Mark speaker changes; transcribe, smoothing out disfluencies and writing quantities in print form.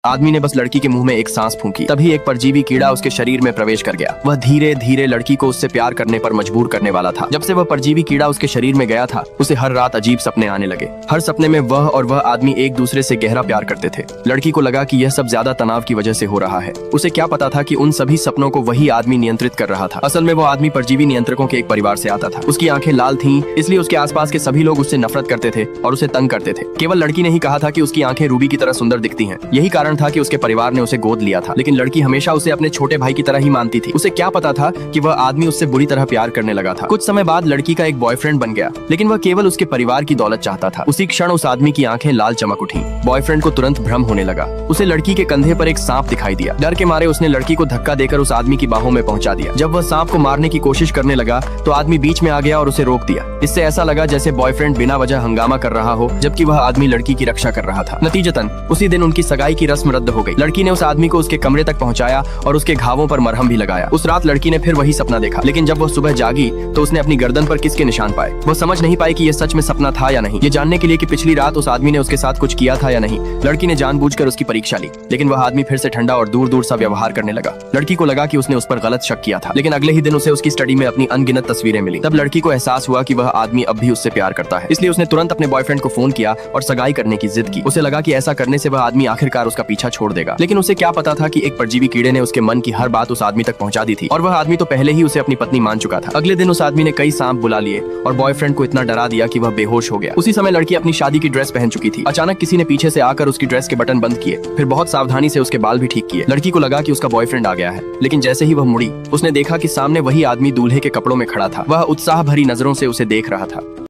Speaker 1: आदमी ने बस लड़की के मुंह में एक सांस फूंकी, तभी एक परजीवी कीड़ा उसके शरीर में प्रवेश कर गया। वह धीरे धीरे लड़की को उससे प्यार करने पर मजबूर करने वाला था। जब से वह परजीवी कीड़ा उसके शरीर में गया था, उसे हर रात अजीब सपने आने लगे। हर सपने में वह और वह आदमी एक दूसरे से गहरा प्यार करते थे। लड़की को लगा कि यह सब ज्यादा तनाव की वजह से हो रहा है। उसे क्या पता था कि उन सभी सपनों को वही आदमी नियंत्रित कर रहा था। असल में वो आदमी परजीवी नियंत्रकों के एक परिवार से आता था। उसकी आंखें लाल थीं, इसलिए उसके आसपास के सभी लोग उससे नफरत करते थे और उसे तंग करते थे। केवल लड़की ने ही कहा था कि उसकी आंखें रूबी की तरह सुंदर दिखती हैं। यही कारण था कि उसके परिवार ने उसे गोद लिया था, लेकिन लड़की हमेशा उसे अपने छोटे भाई की तरह ही मानती थी। उसे क्या पता था कि वह आदमी उससे बुरी तरह प्यार करने लगा था। कुछ समय बाद लड़की का एक बॉयफ्रेंड बन गया, लेकिन वह केवल उसके परिवार की दौलत चाहता था। उसी क्षण उस आदमी की आंखें लाल चमक उठी। बॉयफ्रेंड को तुरंत भ्रम होने लगा। उसे लड़की के कंधे पर एक सांप दिखाई दिया। डर के मारे उसने लड़की को धक्का देकर उस आदमी की बाहों में पहुंचा दिया। जब वह सांप को मारने की कोशिश करने लगा तो आदमी बीच में आ गया और उसे रोक दिया। इससे ऐसा लगा जैसे बॉयफ्रेंड बिना वजह हंगामा कर रहा हो, जबकि वह आदमी लड़की की रक्षा कर रहा था। नतीजतन उसी दिन उनकी सगाई की रस्म रद्द हो गई। लड़की ने उस आदमी को उसके कमरे तक पहुंचाया और उसके घावों पर मरहम भी लगाया। उस रात लड़की ने फिर वही सपना देखा, लेकिन जब वह सुबह जागी तो उसने अपनी गर्दन पर किसके निशान पाए। वह समझ नहीं पाई कि यह सच में सपना था या नहीं। ये जानने के लिए कि पिछली रात उस आदमी ने उसके साथ कुछ किया था या नहीं, लड़की ने जानबूझकर उसकी परीक्षा ली, लेकिन वह आदमी फिर से ठंडा और दूर दूर सा व्यवहार करने लगा। लड़की को लगा कि उसने उस पर गलत शक किया था, लेकिन अगले ही दिन उसे उसकी स्टडी में अपनी अनगिनत तस्वीरें मिली। तब लड़की को एहसास हुआ कि वह आदमी अब भी उससे प्यार करता है। इसलिए उसने तुरंत अपने बॉयफ्रेंड को फोन किया और सगाई करने की जिद की। उसे लगा कि ऐसा करने से वह आदमी आखिरकार उसका पीछा छोड़ देगा, लेकिन उसे क्या पता था कि एक परजीवी कीड़े ने उसके मन की हर बात उस आदमी तक पहुंचा दी थी और वह आदमी तो पहले ही उसे अपनी पत्नी मान चुका था। अगले दिन उस आदमी ने कई सांप बुला लिए और बॉयफ्रेंड को इतना डरा दिया कि वह बेहोश हो गया। उसी समय लड़की अपनी शादी की ड्रेस पहन चुकी थी। अचानक किसी ने पीछे से आकर उसकी ड्रेस के बटन बंद किए, फिर बहुत सावधानी से उसके बाल भी ठीक किए। लड़की को लगा कि उसका बॉयफ्रेंड आ गया है, लेकिन जैसे ही वह मुड़ी, उसने देखा कि सामने वही आदमी दूल्हे के कपड़ों में खड़ा था। वह उत्साह भरी नजरों से उसे देख रहा था।